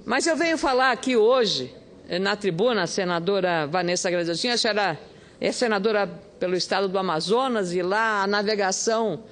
Mas eu venho falar aqui hoje, na tribuna, a senadora Vanessa Gradiotin, a senhora é senadora pelo estado do Amazonas e lá a navegação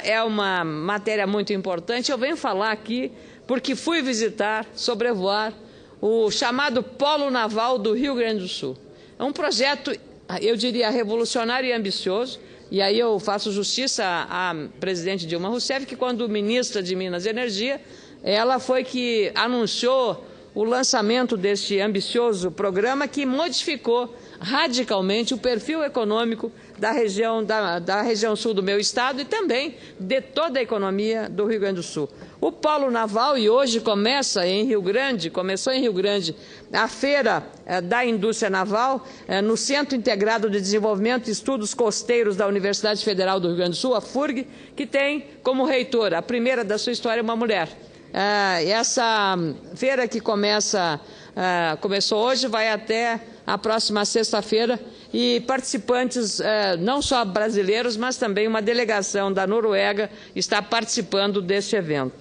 é uma matéria muito importante. Eu venho falar aqui porque fui visitar, sobrevoar, o chamado Polo Naval do Rio Grande do Sul. É um projeto, eu diria, revolucionário e ambicioso. E aí eu faço justiça à presidente Dilma Rousseff, que quando ministra de Minas e Energia, ela foi que anunciou o lançamento deste ambicioso programa que modificou radicalmente o perfil econômico da região sul do meu estado e também de toda a economia do Rio Grande do Sul. O Polo Naval, e hoje começou em Rio Grande, a Feira da Indústria Naval, no Centro Integrado de Desenvolvimento e Estudos Costeiros da Universidade Federal do Rio Grande do Sul, a FURG, que tem como reitora, a primeira da sua história, uma mulher. Essa feira que começou hoje vai até a próxima sexta-feira e participantes, não só brasileiros, mas também uma delegação da Noruega está participando deste evento.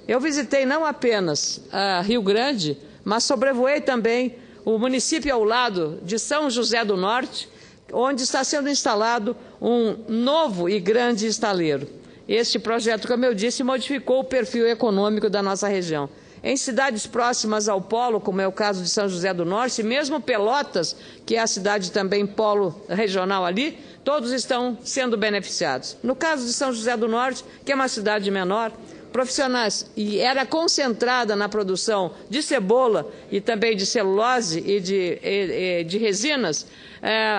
Eu visitei não apenas Rio Grande, mas sobrevoei também o município ao lado de São José do Norte, onde está sendo instalado um novo e grande estaleiro. Este projeto, como eu disse, modificou o perfil econômico da nossa região. Em cidades próximas ao polo, como é o caso de São José do Norte, mesmo Pelotas, que é a cidade também polo regional ali, todos estão sendo beneficiados. No caso de São José do Norte, que é uma cidade menor, profissionais, e era concentrada na produção de cebola e também de celulose e de resinas,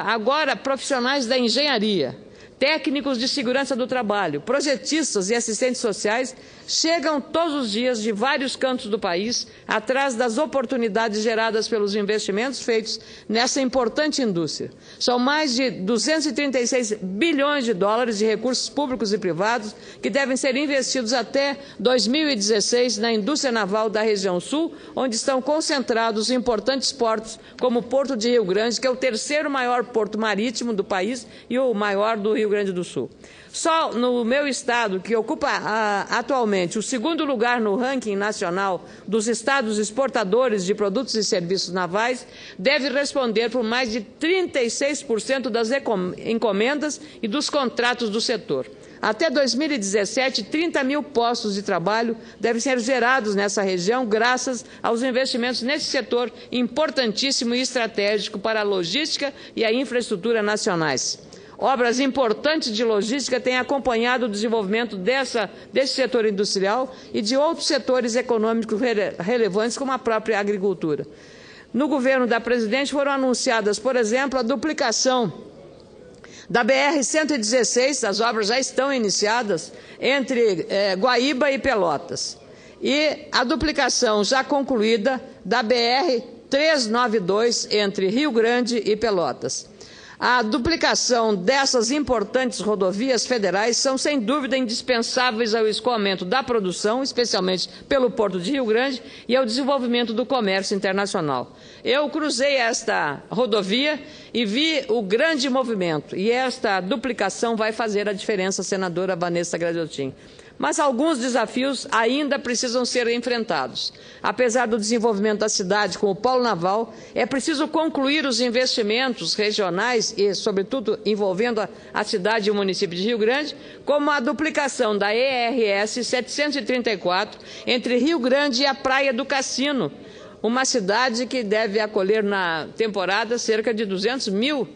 agora profissionais da engenharia, técnicos de segurança do trabalho, projetistas e assistentes sociais chegam todos os dias de vários cantos do país atrás das oportunidades geradas pelos investimentos feitos nessa importante indústria. São mais de 236 bilhões de dólares de recursos públicos e privados que devem ser investidos até 2016 na indústria naval da região sul, onde estão concentrados importantes portos como o Porto de Rio Grande, que é o terceiro maior porto marítimo do país e o maior do Rio Grande do Sul. Só no meu estado, que ocupa atualmente o segundo lugar no ranking nacional dos estados exportadores de produtos e serviços navais, deve responder por mais de 36% das encomendas e dos contratos do setor. Até 2017, 30 mil postos de trabalho devem ser gerados nessa região graças aos investimentos nesse setor importantíssimo e estratégico para a logística e a infraestrutura nacionais. Obras importantes de logística têm acompanhado o desenvolvimento desse setor industrial e de outros setores econômicos relevantes, como a própria agricultura. No governo da presidente foram anunciadas, por exemplo, a duplicação da BR-116, as obras já estão iniciadas, entre Guaíba e Pelotas. E a duplicação já concluída da BR-392, entre Rio Grande e Pelotas. A duplicação dessas importantes rodovias federais são, sem dúvida, indispensáveis ao escoamento da produção, especialmente pelo Porto de Rio Grande, e ao desenvolvimento do comércio internacional. Eu cruzei esta rodovia e vi o grande movimento, e esta duplicação vai fazer a diferença, senadora Vanessa Gradiotin. Mas alguns desafios ainda precisam ser enfrentados. Apesar do desenvolvimento da cidade com o polo naval, é preciso concluir os investimentos regionais e, sobretudo, envolvendo a cidade e o município de Rio Grande, como a duplicação da ERS 734 entre Rio Grande e a Praia do Cassino, uma cidade que deve acolher na temporada cerca de 200 mil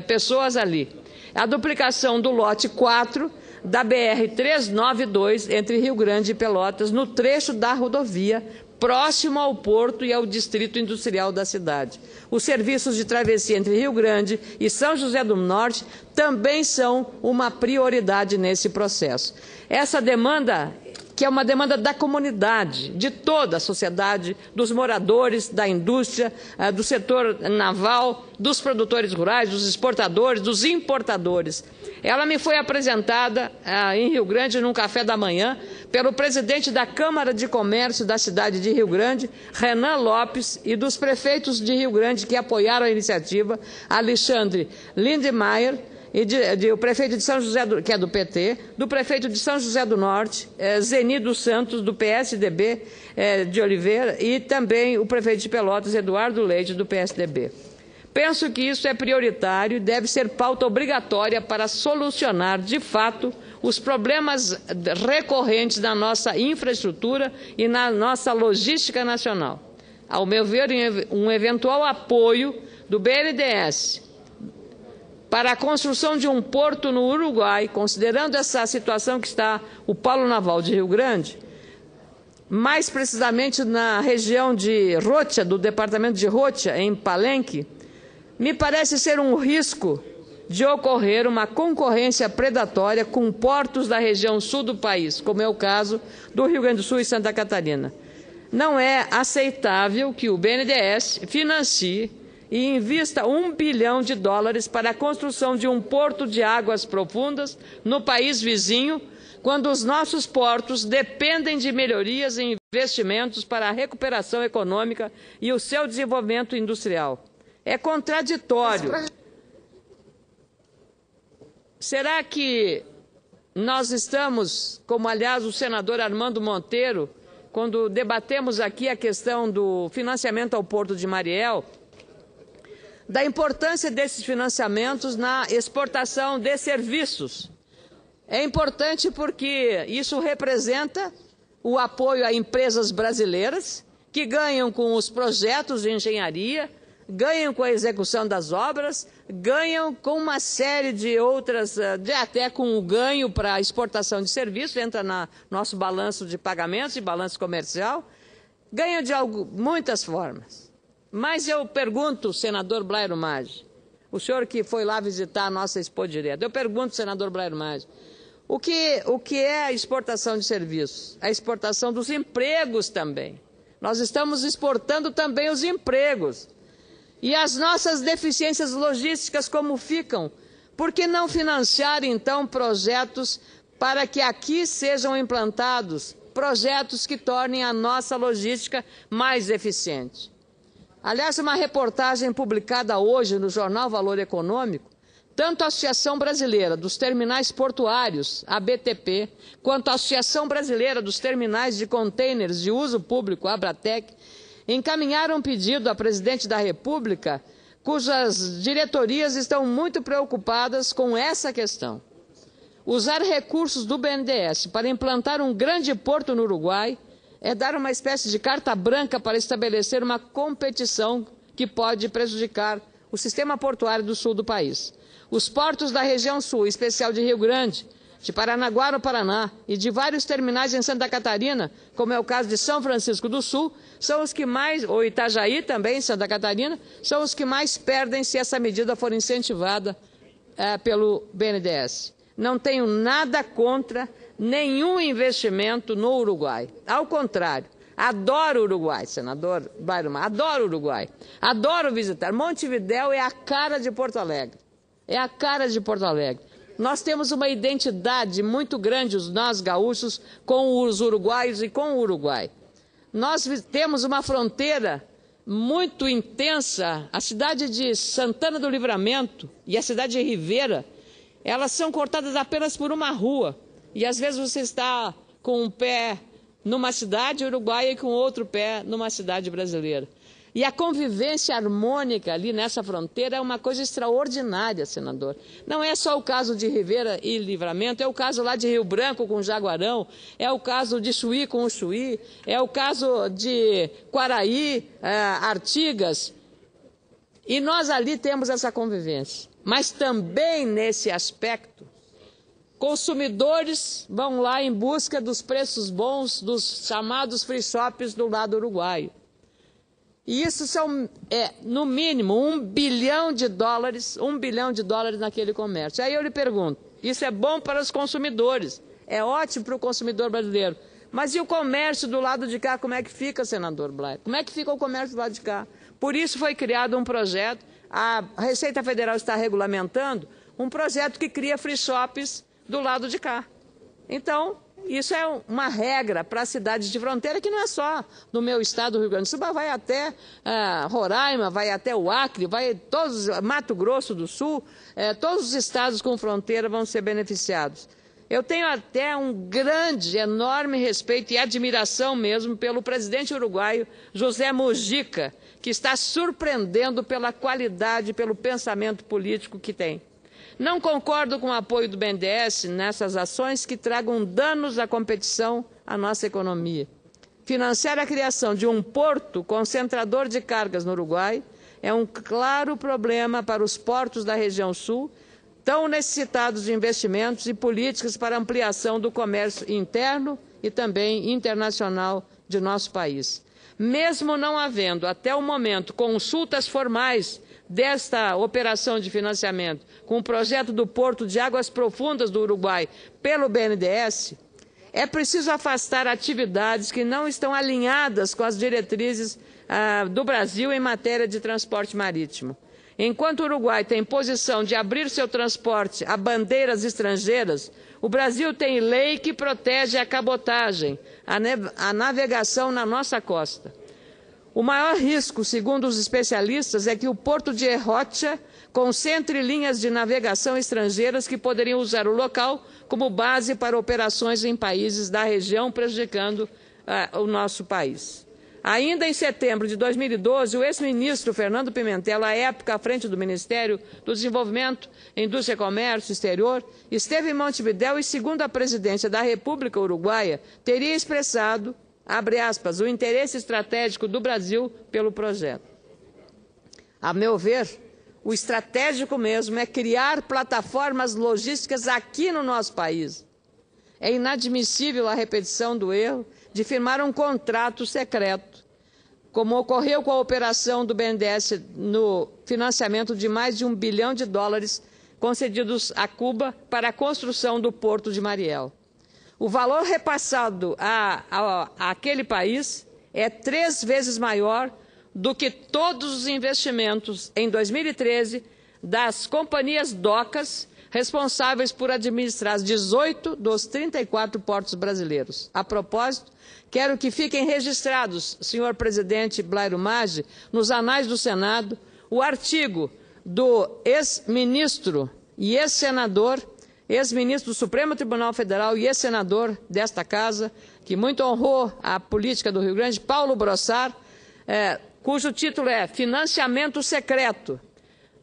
pessoas ali. A duplicação do lote 4 da BR-392 entre Rio Grande e Pelotas, no trecho da rodovia, próximo ao porto e ao distrito industrial da cidade. Os serviços de travessia entre Rio Grande e São José do Norte também são uma prioridade nesse processo. Essa demanda, que é uma demanda da comunidade, de toda a sociedade, dos moradores, da indústria, do setor naval, dos produtores rurais, dos exportadores, dos importadores. Ela me foi apresentada em Rio Grande, num café da manhã, pelo presidente da Câmara de Comércio da cidade de Rio Grande, Renan Lopes, e dos prefeitos de Rio Grande que apoiaram a iniciativa, Alexandre Lindemeyer o prefeito de São José, que é do PT, do prefeito de São José do Norte, Zeni dos Santos, do PSDB de Oliveira, e também o prefeito de Pelotas, Eduardo Leite, do PSDB. Penso que isso é prioritário e deve ser pauta obrigatória para solucionar, de fato, os problemas recorrentes da nossa infraestrutura e na nossa logística nacional. Ao meu ver, um eventual apoio do BNDES para a construção de um porto no Uruguai, considerando essa situação que está o Polo Naval de Rio Grande, mais precisamente na região de Rocha, do departamento de Rocha, em Palenque, me parece ser um risco de ocorrer uma concorrência predatória com portos da região sul do país, como é o caso do Rio Grande do Sul e Santa Catarina. Não é aceitável que o BNDES financie e invista US$1 bilhão para a construção de um porto de águas profundas no país vizinho, quando os nossos portos dependem de melhorias e investimentos para a recuperação econômica e o seu desenvolvimento industrial. É contraditório. Será que nós estamos, como aliás o senador Armando Monteiro, quando debatemos aqui a questão do financiamento ao Porto de Mariel, da importância desses financiamentos na exportação de serviços? É importante porque isso representa o apoio a empresas brasileiras que ganham com os projetos de engenharia, ganham com a execução das obras, ganham com uma série de outras, até com o ganho para a exportação de serviços, entra no nosso balanço de pagamentos e balanço comercial, ganham de muitas formas. Mas eu pergunto, senador Blairo Maggi, o senhor que foi lá visitar a nossa Expo Direto, eu pergunto, senador Blairo Maggi, o que é a exportação de serviços? A exportação dos empregos também. Nós estamos exportando também os empregos. E as nossas deficiências logísticas como ficam? Por que não financiar, então, projetos para que aqui sejam implantados projetos que tornem a nossa logística mais eficiente? Aliás, uma reportagem publicada hoje no jornal Valor Econômico, tanto a Associação Brasileira dos Terminais Portuários, a BTP, quanto a Associação Brasileira dos Terminais de Contêineres de Uso Público, a Abratec, encaminharam um pedido à Presidente da República, cujas diretorias estão muito preocupadas com essa questão. Usar recursos do BNDES para implantar um grande porto no Uruguai é dar uma espécie de carta branca para estabelecer uma competição que pode prejudicar o sistema portuário do sul do país. Os portos da região sul, em especial de Rio Grande, de Paranaguá, no Paraná, e de vários terminais em Santa Catarina, como é o caso de São Francisco do Sul, são os que mais, ou Itajaí também, em Santa Catarina, são os que mais perdem se essa medida for incentivada pelo BNDES. Não tenho nada contra nenhum investimento no Uruguai. Ao contrário, adoro o Uruguai, senador Blairo Maggi, adoro o Uruguai. Adoro visitar. Montevidéu é a cara de Porto Alegre. É a cara de Porto Alegre. Nós temos uma identidade muito grande, nós gaúchos, com os uruguaios e com o Uruguai. Nós temos uma fronteira muito intensa. A cidade de Santana do Livramento e a cidade de Rivera, elas são cortadas apenas por uma rua. E às vezes você está com um pé numa cidade uruguaia e com outro pé numa cidade brasileira. E a convivência harmônica ali nessa fronteira é uma coisa extraordinária, senador. Não é só o caso de Rivera e Livramento, é o caso lá de Rio Branco com o Jaguarão, é o caso de Chuí com o Chuí, é o caso de Quaraí, Artigas. E nós ali temos essa convivência. Mas também nesse aspecto, consumidores vão lá em busca dos preços bons dos chamados free shops do lado uruguaio. E isso são, no mínimo, US$1 bilhão, US$1 bilhão naquele comércio. Aí eu lhe pergunto, isso é bom para os consumidores, é ótimo para o consumidor brasileiro. Mas e o comércio do lado de cá, como é que fica, senador Blairo? Como é que fica o comércio do lado de cá? Por isso foi criado um projeto, a Receita Federal está regulamentando, um projeto que cria free shops do lado de cá. Então, isso é uma regra para as cidades de fronteira, que não é só no meu estado do Rio Grande do Sul, vai até Roraima, vai até o Acre, vai todos, Mato Grosso do Sul, todos os estados com fronteira vão ser beneficiados. Eu tenho até um grande, enorme respeito e admiração mesmo pelo presidente uruguaio José Mujica, que está surpreendendo pela qualidade, pelo pensamento político que tem. Não concordo com o apoio do BNDES nessas ações que tragam danos à competição à nossa economia. Financiar a criação de um porto concentrador de cargas no Uruguai é um claro problema para os portos da região sul, tão necessitados de investimentos e políticas para ampliação do comércio interno e também internacional de nosso país. Mesmo não havendo, até o momento, consultas formais desta operação de financiamento com o projeto do Porto de Águas Profundas do Uruguai pelo BNDES, é preciso afastar atividades que não estão alinhadas com as diretrizes do Brasil em matéria de transporte marítimo. Enquanto o Uruguai tem posição de abrir seu transporte a bandeiras estrangeiras, o Brasil tem lei que protege a cabotagem, a navegação na nossa costa. O maior risco, segundo os especialistas, é que o porto de Rocha concentre linhas de navegação estrangeiras que poderiam usar o local como base para operações em países da região, prejudicando o nosso país. Ainda em setembro de 2012, o ex-ministro Fernando Pimentel, à época à frente do Ministério do Desenvolvimento, Indústria e Comércio Exterior, esteve em Montevidéu e, segundo a presidência da República Uruguaia, teria expressado, abre aspas, o interesse estratégico do Brasil pelo projeto. A meu ver, o estratégico mesmo é criar plataformas logísticas aqui no nosso país. É inadmissível a repetição do erro de firmar um contrato secreto, como ocorreu com a operação do BNDES no financiamento de mais de $1 bilhão concedidos a Cuba para a construção do Porto de Mariel. O valor repassado àquele país é 3 vezes maior do que todos os investimentos em 2013 das companhias docas responsáveis por administrar 18 dos 34 portos brasileiros. A propósito, quero que fiquem registrados, senhor presidente Blairo Maggi, nos anais do Senado, o artigo do ex-ministro e ex-senador, ex-ministro do Supremo Tribunal Federal e ex-senador desta casa, que muito honrou a política do Rio Grande, Paulo Brossard, cujo título é Financiamento Secreto.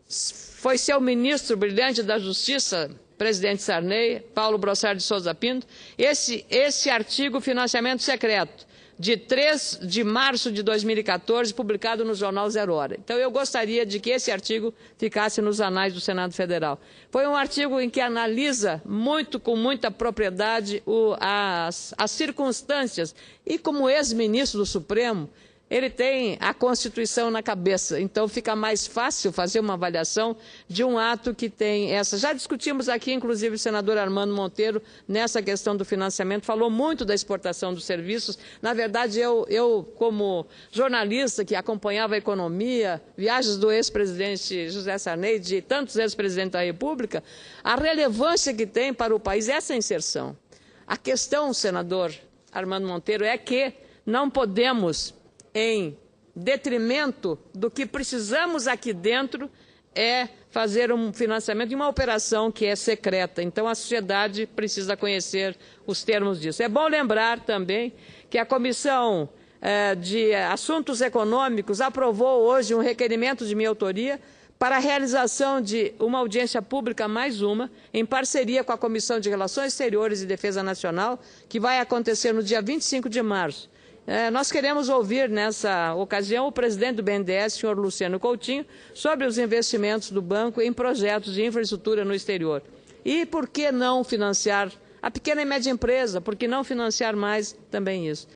Foi seu ministro brilhante da Justiça, presidente Sarney, Paulo Brossard de Souza Pinto, esse artigo Financiamento Secreto, de 3 de março de 2014, publicado no jornal Zero Hora. Então, eu gostaria de que esse artigo ficasse nos anais do Senado Federal. Foi um artigo em que analisa com muita propriedade as circunstâncias e, como ex-ministro do Supremo, ele tem a Constituição na cabeça, então fica mais fácil fazer uma avaliação de um ato que tem essa. Já discutimos aqui, inclusive, o senador Armando Monteiro, nessa questão do financiamento, falou muito da exportação dos serviços. Na verdade, eu como jornalista que acompanhava a economia, viagens do ex-presidente José Sarney, de tantos ex-presidentes da República, a relevância que tem para o país essa inserção. A questão, senador Armando Monteiro, é que não podemos, em detrimento do que precisamos aqui dentro, é fazer um financiamento de uma operação que é secreta. Então, a sociedade precisa conhecer os termos disso. É bom lembrar também que a Comissão de Assuntos Econômicos aprovou hoje um requerimento de minha autoria para a realização de uma audiência pública, mais uma, em parceria com a Comissão de Relações Exteriores e Defesa Nacional, que vai acontecer no dia 25 de março. Nós queremos ouvir, nessa ocasião, o presidente do BNDES, senhor Luciano Coutinho, sobre os investimentos do banco em projetos de infraestrutura no exterior. E por que não financiar a pequena e média empresa? Por que não financiar mais também isso?